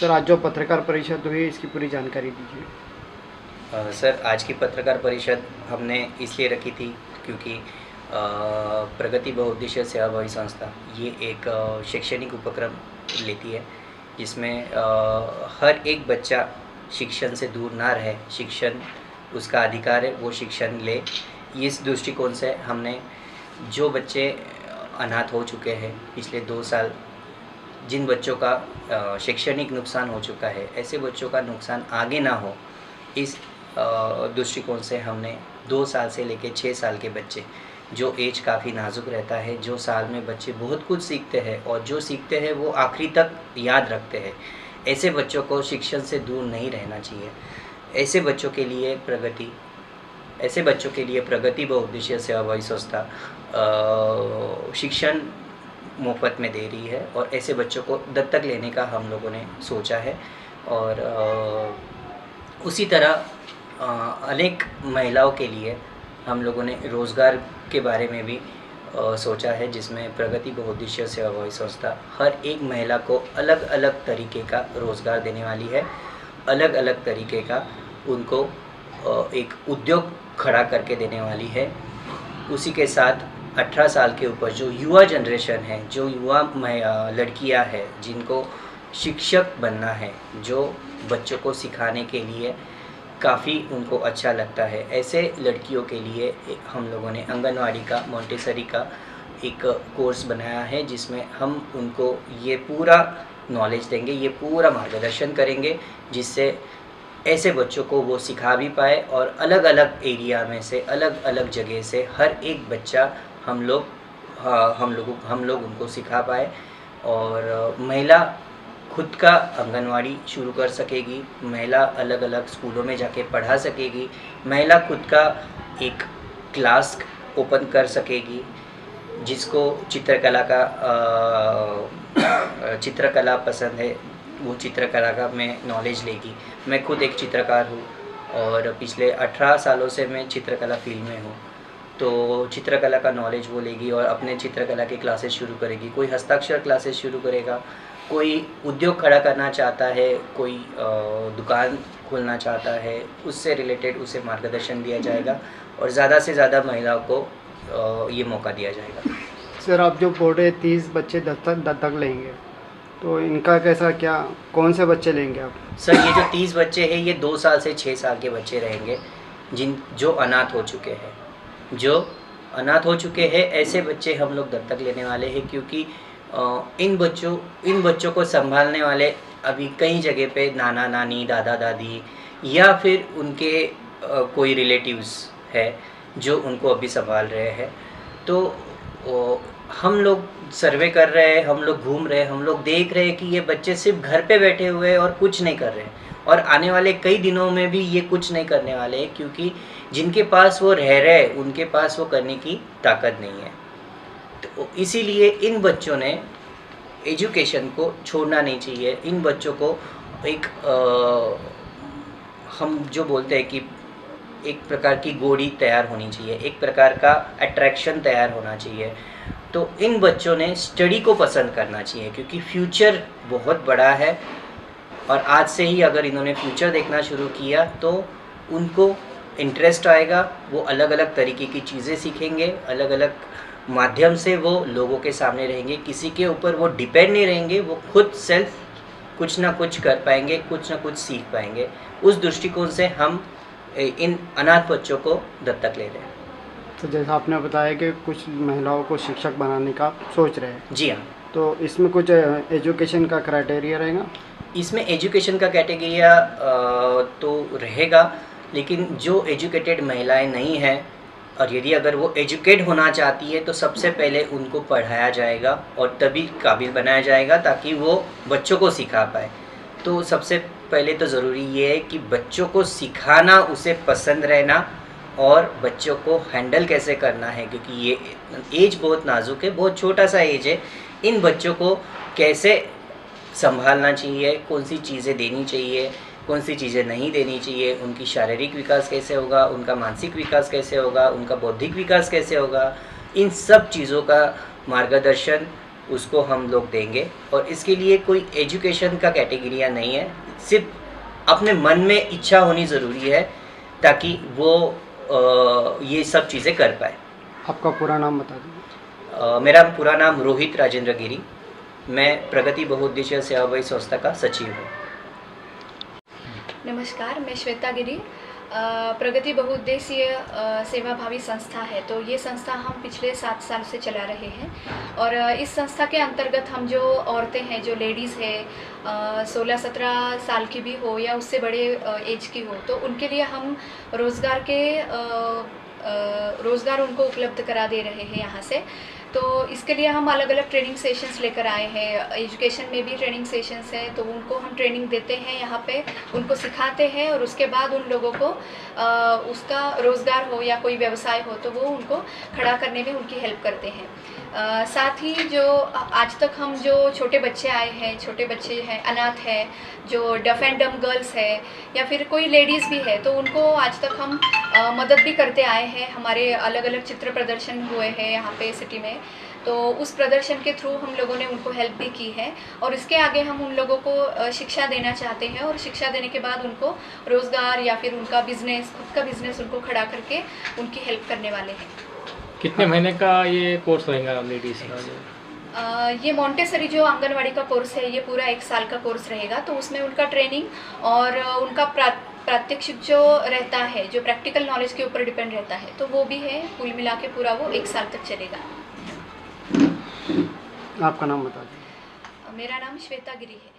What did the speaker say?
Sir आज जो पत्रकार परिषद हुई इसकी पूरी जानकारी दीजिए। सर आज की पत्रकार परिषद हमने इसलिए रखी थी क्योंकि प्रगति बहुउद्देशीय सेवाभावी संस्था ये एक शैक्षणिक उपक्रम लेती है जिसमें हर एक बच्चा शिक्षण से दूर ना रहे, शिक्षण उसका अधिकार है, वो शिक्षण ले। इस दृष्टिकोण से हमने जो बच्चे अनाथ हो चुके हैं पिछले 2 साल, जिन बच्चों का शैक्षणिक नुकसान हो चुका है, ऐसे बच्चों का नुकसान आगे ना हो, इस दृष्टिकोण से हमने 2 साल से लेकर 6 साल के बच्चे, जो एज काफ़ी नाजुक रहता है, जो साल में बच्चे बहुत कुछ सीखते हैं और जो सीखते हैं वो आखिरी तक याद रखते हैं, ऐसे बच्चों को शिक्षण से दूर नहीं रहना चाहिए। ऐसे बच्चों के लिए प्रगति बहुउद्देशीय सेवाभावी संस्था शिक्षण मुफ्त में दे रही है और ऐसे बच्चों को दत्तक लेने का हम लोगों ने सोचा है। और उसी तरह अनेक महिलाओं के लिए हम लोगों ने रोज़गार के बारे में भी सोचा है, जिसमें प्रगति बहुउद्देशीय सेवाभावी संस्था हर एक महिला को अलग अलग तरीके का रोज़गार देने वाली है, अलग अलग तरीके का उनको एक उद्योग खड़ा करके देने वाली है। उसी के साथ 18 साल के ऊपर जो युवा जनरेशन है, जो युवा लड़कियां हैं जिनको शिक्षक बनना है, जो बच्चों को सिखाने के लिए काफ़ी उनको अच्छा लगता है, ऐसे लड़कियों के लिए हम लोगों ने आंगनवाड़ी का, मोंटेसरी का एक कोर्स बनाया है, जिसमें हम उनको ये पूरा नॉलेज देंगे, ये पूरा मार्गदर्शन करेंगे, जिससे ऐसे बच्चों को वो सिखा भी पाए और अलग अलग एरिया में से, अलग अलग जगह से हर एक बच्चा हम लोग उनको सिखा पाए और महिला खुद का आंगनवाड़ी शुरू कर सकेगी, महिला अलग अलग स्कूलों में जाके पढ़ा सकेगी, महिला खुद का एक क्लास ओपन कर सकेगी। जिसको चित्रकला पसंद है वो चित्रकला का में नॉलेज लेगी। मैं खुद एक चित्रकार हूँ और पिछले 18 सालों से मैं चित्रकला फील्ड में हूँ, तो चित्रकला का नॉलेज वो लेगी और अपने चित्रकला की क्लासेस शुरू करेगी। कोई हस्ताक्षर क्लासेस शुरू करेगा, कोई उद्योग खड़ा करना चाहता है, कोई दुकान खोलना चाहता है, उससे रिलेटेड उसे मार्गदर्शन दिया जाएगा और ज़्यादा से ज़्यादा महिलाओं को ये मौका दिया जाएगा। सर आप जो बोल रहे 30 बच्चे दत्तक लेंगे, तो इनका कैसा, क्या कौन से बच्चे लेंगे आप? सर ये जो 30 बच्चे हैं ये 2 साल से 6 साल के बच्चे रहेंगे, जो अनाथ हो चुके हैं, ऐसे बच्चे हम लोग दत्तक लेने वाले हैं, क्योंकि इन बच्चों को संभालने वाले अभी कई जगह पे नाना नानी, दादा दादी या फिर उनके कोई रिलेटिव्स है जो उनको अभी संभाल रहे हैं। तो हम लोग सर्वे कर रहे हैं, हम लोग घूम रहे हैं, हम लोग देख रहे हैं कि ये बच्चे सिर्फ घर पे बैठे हुए हैं और कुछ नहीं कर रहे हैं, और आने वाले कई दिनों में भी ये कुछ नहीं करने वाले हैं, क्योंकि जिनके पास वो रह रहे हैं उनके पास वो करने की ताकत नहीं है। तो इसीलिए इन बच्चों ने एजुकेशन को छोड़ना नहीं चाहिए। इन बच्चों को एक हम जो बोलते हैं कि एक प्रकार की गोड़ी तैयार होनी चाहिए, एक प्रकार का अट्रैक्शन तैयार होना चाहिए। तो इन बच्चों ने स्टडी को पसंद करना चाहिए, क्योंकि फ्यूचर बहुत बड़ा है और आज से ही अगर इन्होंने फ्यूचर देखना शुरू किया तो उनको इंटरेस्ट आएगा, वो अलग अलग तरीके की चीज़ें सीखेंगे, अलग अलग माध्यम से वो लोगों के सामने रहेंगे, किसी के ऊपर वो डिपेंड नहीं रहेंगे, वो खुद सेल्फ कुछ ना कुछ कर पाएंगे, कुछ ना कुछ सीख पाएंगे। उस दृष्टिकोण से हम इन अनाथ बच्चों को दत्तक ले रहे हैं। तो जैसा आपने बताया कि कुछ महिलाओं को शिक्षक बनाने का सोच रहे हैं। जी हाँ। तो इसमें कुछ एजुकेशन का क्राइटेरिया रहेगा? इसमें एजुकेशन का कैटेगरिया तो रहेगा, लेकिन जो एजुकेटेड महिलाएं नहीं हैं और यदि अगर वो एजुकेट होना चाहती है तो सबसे पहले उनको पढ़ाया जाएगा और तभी काबिल बनाया जाएगा ताकि वो बच्चों को सिखा पाए। तो सबसे पहले तो ज़रूरी ये है कि बच्चों को सिखाना, उसे पसंद रहना और बच्चों को हैंडल कैसे करना है, क्योंकि ये एज बहुत नाजुक है, बहुत छोटा सा एज है। इन बच्चों को कैसे संभालना चाहिए, कौन सी चीज़ें देनी चाहिए, कौन सी चीज़ें नहीं देनी चाहिए, उनकी शारीरिक विकास कैसे होगा, उनका मानसिक विकास कैसे होगा, उनका बौद्धिक विकास कैसे होगा, इन सब चीज़ों का मार्गदर्शन उसको हम लोग देंगे। और इसके लिए कोई एजुकेशन का कैटेगरिया नहीं है, सिर्फ अपने मन में इच्छा होनी ज़रूरी है ताकि वो ये सब चीज़ें कर पाए। आपका पूरा नाम बता दीजिए। मेरा पूरा नाम रोहित राजेंद्र गिरी, मैं प्रगति बहुउद्देशीय सेवाभावी संस्था का सचिव हूँ। नमस्कार, मैं श्वेता गिरी। प्रगति बहुउद्देशीय सेवाभावी संस्था है, तो ये संस्था हम पिछले 7 साल से चला रहे हैं। और इस संस्था के अंतर्गत हम जो औरतें हैं, जो लेडीज़ है 16-17 साल की भी हो या उससे बड़े एज की हो, तो उनके लिए हम रोज़गार उनको उपलब्ध करा दे रहे हैं यहाँ से। तो इसके लिए हम अलग अलग ट्रेनिंग सेशंस लेकर आए हैं। एजुकेशन में भी ट्रेनिंग सेशंस हैं, तो उनको हम ट्रेनिंग देते हैं यहाँ पे, उनको सिखाते हैं और उसके बाद उन लोगों को उसका रोज़गार हो या कोई व्यवसाय हो तो वो उनको खड़ा करने में उनकी हेल्प करते हैं। साथ ही जो आज तक हम जो छोटे बच्चे आए हैं, छोटे बच्चे हैं, अनाथ है, जो डफ एंड डम गर्ल्स है या फिर कोई लेडीज़ भी है, तो उनको आज तक हम मदद भी करते आए हैं। हमारे अलग अलग चित्र प्रदर्शन हुए हैं यहाँ पे सिटी में, तो उस प्रदर्शन के थ्रू हम लोगों ने उनको हेल्प भी की है। और इसके आगे हम उन लोगों को शिक्षा देना चाहते हैं और शिक्षा देने के बाद उनको रोज़गार या फिर उनका बिज़नेस, खुद का बिज़नेस उनको खड़ा करके उनकी हेल्प करने वाले हैं। कितने महीने का ये कोर्स रहेगा लेडीज़ का? ये मॉन्टेसरी जो आंगनवाड़ी का कोर्स है, ये पूरा 1 साल का कोर्स रहेगा। तो उसमें उनका ट्रेनिंग और उनका प्रात्यक्षिक जो रहता है, जो प्रैक्टिकल नॉलेज के ऊपर डिपेंड रहता है, तो वो भी है। कुल मिला के पूरा वो 1 साल तक चलेगा। आपका नाम बता दीजिए। मेरा नाम श्वेता गिरी है।